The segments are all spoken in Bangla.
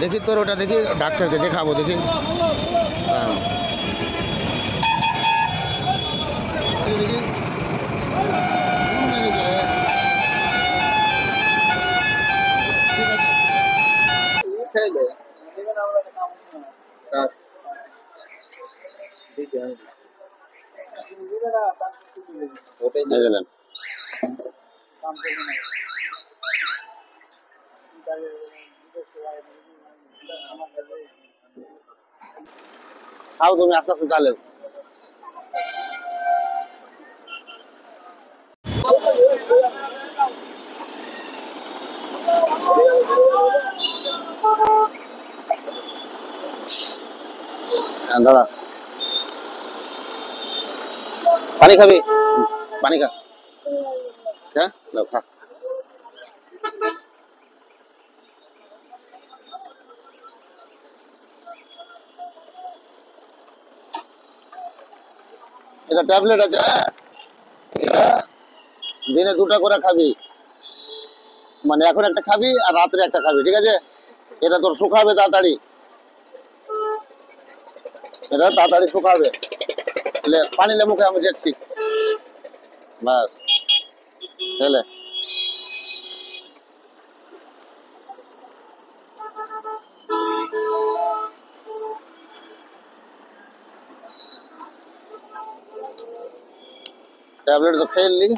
দেখি তোর ওটা দেখি, ডাক্তারকে দেখাবো দেখি। হ্যাঁ দেখি খাও তুমি আস্তে আস্তে তাহলে। দাঁড়া, পানি খাবি? পানি খা। হ্যাঁ খা। এটা ট্যাবলেট আছে, দিনে 2টা করে খাবি, মানে এখন একটা খাবি আর রাত্রে একটা খাবি, ঠিক আছে? এটা তোর শুকাবে তাড়াতাড়ি, এটা তাড়াতাড়ি শুকাবে। পানি লেবুকে আমি দেখছি, বাস হেলে। ট্যাবলেট তো খেয়ে নিলি।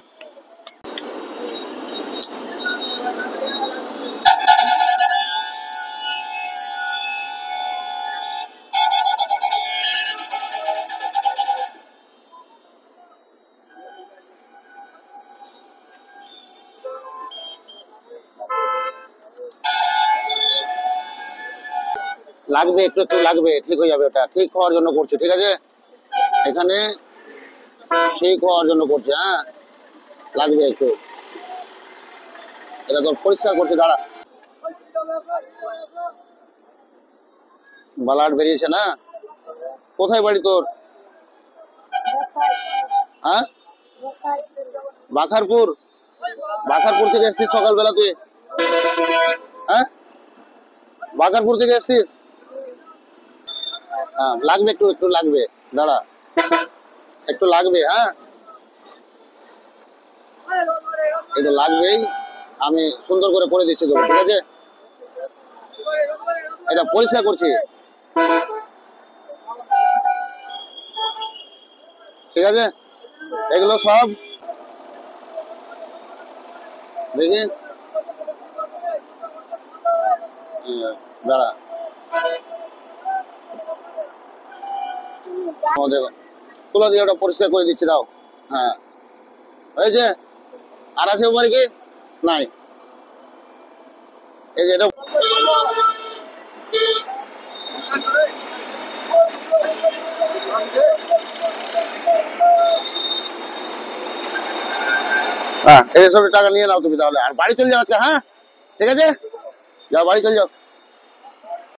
লাগবে একটু একটু লাগবে, ঠিক হয়ে যাবে, ওটা ঠিক হওয়ার জন্য করছি, ঠিক আছে? এখানে ঠিক হওয়ার জন্য করছি। হ্যাঁ লাগবে একটু, এটা তোর পরিষ্কার করছি, দাঁড়া। ব্লাড বেরিয়েছে না? কোথায় বাড়ি তোর? হ্যাঁ বাখারপুর। বাখারপুর থেকে এসছিস সকালবেলা তুই? হ্যাঁ বাখারপুর থেকে এসছিস? হ্যাঁ লাগবে একটু একটু লাগবে, দাঁড়া একটু লাগবে। হ্যাঁ এটা লাগবেই, আমি সুন্দর করে করে দিচ্ছি তোকে, ঠিক আছে? এটা পরিষ্কার করছি, ঠিক আছে? এগুলো সব দেখি, দাঁড়া তুলা দিয়ে ওটা পরিষ্কার করে দিচ্ছি, দাও। হ্যাঁ হয়েছে? আর আছে উপরে কি? নাই, এই যে এটা। হ্যাঁ এই সব টাকা নিয়ে নাও তুমি তাহলে, আর বাড়ি চলে যাও আজকে। হ্যাঁ ঠিক আছে, যাও বাড়ি চলে যাও।